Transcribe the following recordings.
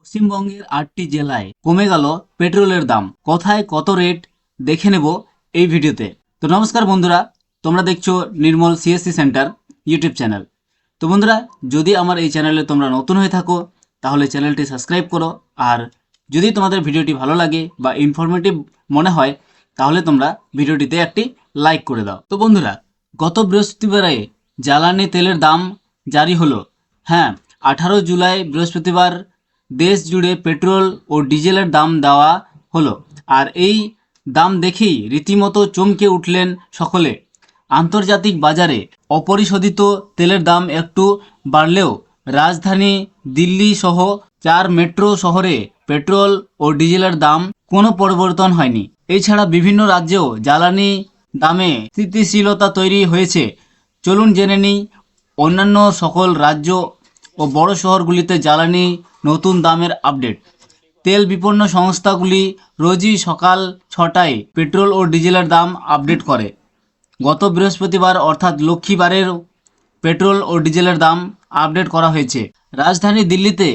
পশ্চিমবঙ্গের ৮টি জেলায় কমে গেল পেট্রোলের দাম। কোথায় কত রেট দেখে নেব এই ভিডিওতে। তো নমস্কার বন্ধুরা, তোমরা দেখছো নির্মল সিএসসি সেন্টার ইউটিউব চ্যানেল। তো বন্ধুরা, যদি আমার এই চ্যানেলে তোমরা নতুন হয়ে থাকো তাহলে চ্যানেলটি সাবস্ক্রাইব করো, আর যদি তোমাদের ভিডিওটি ভালো লাগে বা ইনফরমেটিভ মনে হয় তাহলে তোমরা ভিডিওটিতে একটি লাইক করে দাও। তো বন্ধুরা, গত বৃহস্পতিবারে জ্বালানি তেলের দাম জারি হলো। হ্যাঁ, 18 জুলাই বৃহস্পতিবার দেশ জুড়ে পেট্রোল ও ডিজেলের দাম দেওয়া হলো। আর এই দাম দেখেই রীতিমতো চমকে উঠলেন সকলে। আন্তর্জাতিক বাজারে অপরিশোধিত তেলের দাম একটু বাড়লেও রাজধানী দিল্লি সহ 4 মেট্রো শহরে পেট্রোল ও ডিজেলের দাম কোনো পরিবর্তন হয়নি। এছাড়া বিভিন্ন রাজ্যেও জ্বালানি দামে স্থিতিশীলতা তৈরি হয়েছে। চলুন জেনে নিই অন্যান্য সকল রাজ্য ও বড় শহরগুলিতে জ্বালানি নতুন দামের আপডেট। তেল বিপণন সংস্থাগুলি রোজই সকাল 6টায় পেট্রোল ও ডিজেলের দাম আপডেট করে। গত বৃহস্পতিবার অর্থাৎ লক্ষ্মীবারের পেট্রোল ও ডিজেলের দাম আপডেট করা হয়েছে। রাজধানী দিল্লিতে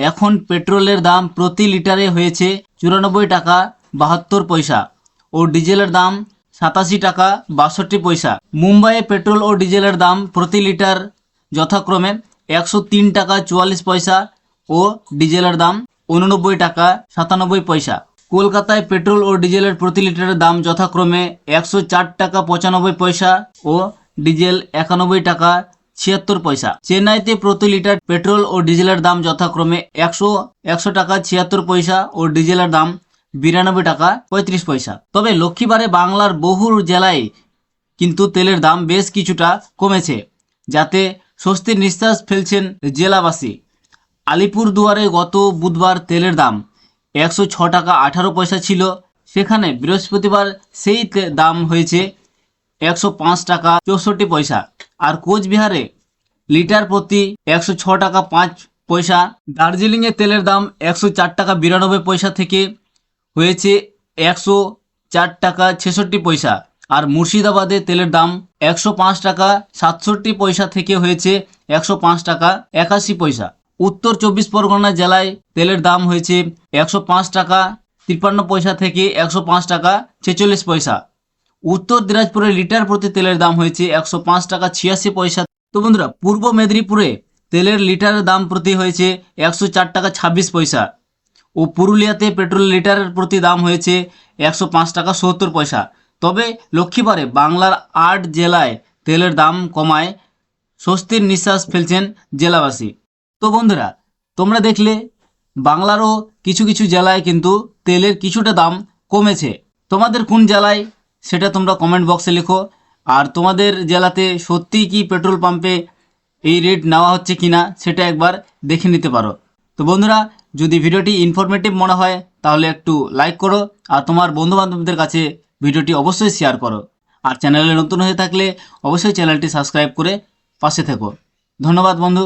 এখন পেট্রোলের দাম প্রতি লিটারে হয়েছে 94 টাকা 72 পয়সা ও ডিজেলের দাম 87 টাকা 62 পয়সা। মুম্বাইয়ে পেট্রোল ও ডিজেলের দাম প্রতি লিটার যথাক্রমে 103 টাকা 44 পয়সা ও ডিজেলের দাম 89 টাকা 97 পয়সা। কলকাতায় পেট্রোল ও ডিজেলের প্রতি লিটারের দাম যথাক্রমে 104 টাকা 95 পয়সা ও ডিজেল 91 টাকা 76 পয়সা। চেন্নাইতে প্রতি লিটার পেট্রোল ও ডিজেলের দাম যথাক্রমে 100 টাকা 76 পয়সা ও ডিজেলের দাম 92 টাকা 35 পয়সা। তবে লক্ষ্মীবারে বাংলার বহু জেলায় কিন্তু তেলের দাম বেশ কিছুটা কমেছে, যাতে স্বস্তির নিঃশ্বাস ফেলছেন জেলাবাসী। আলিপুরদুয়ারে গত বুধবার তেলের দাম 106 টাকা 18 পয়সা ছিল, সেখানে বৃহস্পতিবার সেই দাম হয়েছে 105 টাকা 64 পয়সা। আর কোচবিহারে লিটার প্রতি 106 টাকা 5 পয়সা। দার্জিলিংয়ে তেলের দাম 104 টাকা 92 পয়সা থেকে হয়েছে 104 টাকা 66 পয়সা। আর মুর্শিদাবাদে তেলের দাম 105 টাকা 67 পয়সা থেকে হয়েছে 105 টাকা 81 পয়সা। উত্তর 24 পরগনা জেলায় তেলের দাম হয়েছে 105 টাকা 53 পয়সা থেকে 105 টাকা 46 পয়সা। উত্তর দিনাজপুরে লিটার প্রতি তেলের দাম হয়েছে 105 টাকা 86 পয়সা। তো বন্ধুরা, পূর্ব মেদিনীপুরে তেলের লিটারের দাম প্রতি হয়েছে 104 টাকা 26 পয়সা ও পুরুলিয়াতে পেট্রোল লিটারের প্রতি দাম হয়েছে 105 টাকা 70 পয়সা। তবে লক্ষ্মীবারে বাংলার 8 জেলায় তেলের দাম কমায় স্বস্তির নিঃশ্বাস ফেলছেন জেলাবাসী। তো বন্ধুরা, তোমরা দেখলে বাংলারও কিছু কিছু জেলায় কিন্তু তেলের কিছুটা দাম কমেছে। তোমাদের কোন জেলায় সেটা তোমরা কমেন্ট বক্সে লেখো। আর তোমাদের জেলাতে সত্যিই কি পেট্রোল পাম্পে এই রেট নেওয়া হচ্ছে কিনা সেটা একবার দেখে নিতে পারো। তো বন্ধুরা, যদি ভিডিওটি ইনফরমেটিভ মনে হয় তাহলে একটু লাইক করো, আর তোমার বন্ধুবান্ধবদের কাছে ভিডিওটি অবশ্যই শেয়ার করো। আর চ্যানেলে নতুন হয়ে থাকলে অবশ্যই চ্যানেলটি সাবস্ক্রাইব করে পাশে থেকো। ধন্যবাদ বন্ধু।